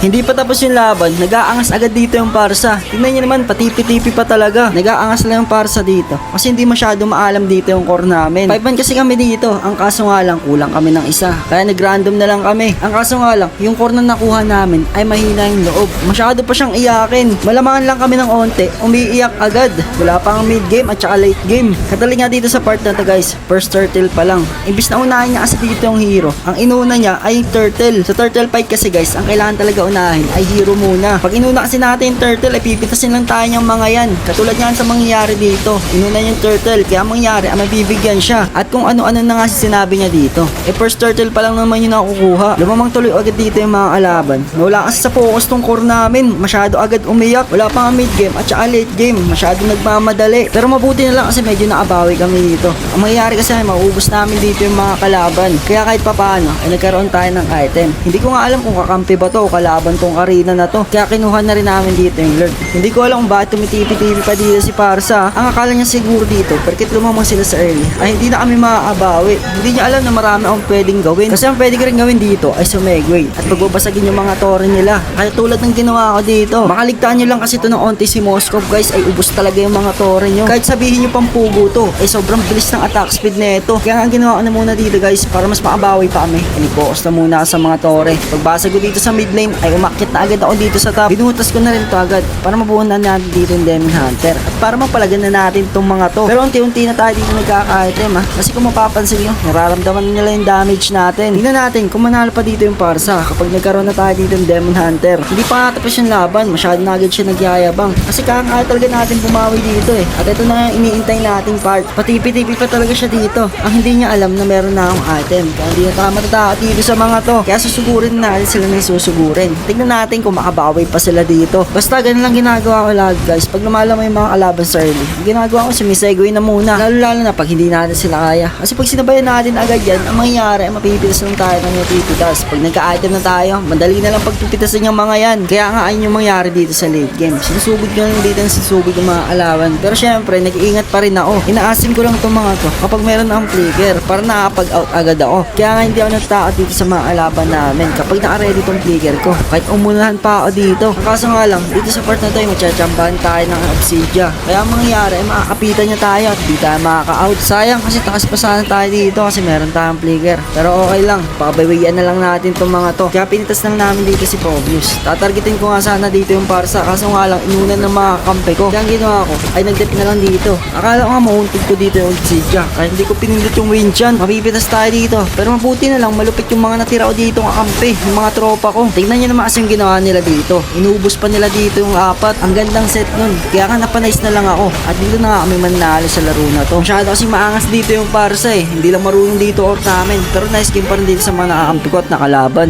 Hindi pa tapos yung laban, nag-aangas agad dito yung Parsa. Tingnan nyo naman, patipi-tipi pa talaga. Nag-aangas lang yung Parsa dito. Kasi hindi masyado maalam dito yung core namin. 5-1 kasi kami dito. Ang kaso nga lang, kulang kami ng isa. Kaya nag-random na lang kami. Ang kaso nga lang, yung core na nakuha namin ay mahina yung loob. Masyado pa siyang iyakin. Malamangan lang kami ng onte, umiiyak agad. Wala pang mid game at saka late game. Katali nga dito sa part na to guys, first turtle pa lang. Imbis na unahin niya kasi dito yung hero, ang inuna niya ay yung turtle. Sa turtle fight kasi guys, ang kailangan talaga unahin ay hero muna. Pag inuna kasi natin yung turtle, ay pipitasin lang tayo ng mga yan. Katulad nga sa mangyayari dito. Inuna niya yung turtle, kaya ang mangyayari ay mabibigyan siya. At kung ano-ano na nga sinabi niya dito. First turtle pa lang naman yung nakukuha. Lumamang tuloy agad dito yung mga kalaban. Wala kasi sa focus tong core namin. Masyado agad umiyak. Wala pa nga mid game at saka late game. Masyado nagmamadali. Pero mabuti na lang kasi medyo nakabawi kami dito. Ang mangyayari kasi ay mauubos namin dito yung mga kalaban. Kaya kahit papaano ay nagkaroon tayo ng item. Hindi ko nga alam kung kakampi ba to o kalaban tong arena na to. Kaya kinuha na rin namin dito yung lord. Hindi ko alam kung bakit tumitipi-tipi pa dito si Parsa. Ang akala niya siguro dito, perkit lumamang sila sa early, ay hindi na kami maaabawi. Hindi niya alam na marami akong pwedeng gawin. Kasi ang pwede ko rin gawin dito ay sumegway at pagbabasagin yung mga tore nila. Kaya tulad ng ginawa ko dito, makaligtaan nyo lang kasi ito ng onti si Moskov guys, ay ubos talaga yung mga tore nyo. Kahit sabihin nyo pang pugo to, ay sobrang bilis ng attack speed nito. Kaya nga ginawa ko na muna dito guys, para mas makabawi pa kami. Focus na muna sa mga tore. Pagbasag ko dito sa mid lane, ay umakyat na agad ako dito sa top. Binutas ko na rin to agad para mabuo na natin dito yung Demon Hunter. At para mapalagan na natin tong mga to. Pero unti-unti na tayo dito nagkaka-item ha. Kasi kung mapapansin nyo, nararamdaman nila yung damage natin. Tingnan natin kung manalo pa dito yung Parsa kapag nagkaroon na tayo dito yung Demon Hunter. Hindi pa nga tapos yung laban, masyado na agad siya nagyayabang. Kasi kakakaya talaga natin bumawi dito eh. At ito na yung iniintay nating part. Patipi-tipi pa talaga siya dito. Ang hindi niya alam na meron na akong item. Kaya hindi na tayo matatakot dito sa mga to. Kaya susugurin na natin sila na susugurin. Tignan natin kung makabawi pa sila dito. Basta ganun lang ginagawa ko lagi guys. Pag lumala mo yung mga kalaban sa early, ang ginagawa ko sumisegway na muna. Lalo na pag hindi natin sila kaya. Kasi pag sinabayan natin agad yan, ang mangyayari ay mapipitas lang tayo ng mapipitas. Pag nagka-item na tayo, madali na lang pagpipitasan yung mga yan. Kaya nga ayun yung mangyari dito sa late game. Sinusugod ko lang dito ng sinusugod yung mga kalaban. Pero syempre, nag-iingat pa rin ako. Inaasim ko lang itong mga to kapag meron akong flicker para nakapag-out agad ako. Kaya nga hindi ako nagtakot dito sa mga kalaban namin kapag naka-ready tong flicker ko. Kahit umunahan pa ako dito. Ang kaso nga lang, dito sa part na to, matchambahan tayo ng Obsidia. Kaya ang mangyayari ay makakapitan niya tayo at di tayo makaka-out. Sayang kasi takas pa sana tayo dito kasi meron tayong flicker. Pero okay lang, pakabawian na lang natin itong mga to. Kaya pinitas lang namin dito si Pobius. Tatargetin ko nga sana dito yung Parsa. Kaso nga lang, inuna ng mga kampe ko. Kaya ang ginawa ko ay nag-dip na lang dito. Akala ko nga mahuntog ko dito yung Obsidia. Kaya hindi ko pinindot yung win dyan. Mapipitas tayo dito. Pero mabuti na lang, malupit yung mga natira ko dito ng kampe. Yung mga tropa ko. Tingnan nyo naman kasi yung ginawa nila dito. Inubos pa nila dito yung apat. Ang gandang set nun. Kaya nga napanice na lang ako. At dito na nga kami manalo sa laro na to. Masyado kasi maangas dito yung Parsa eh. Hindi lang marunong dito out namin. Pero nice game pa rin dito sa mga nakakampi ko at nakalaban.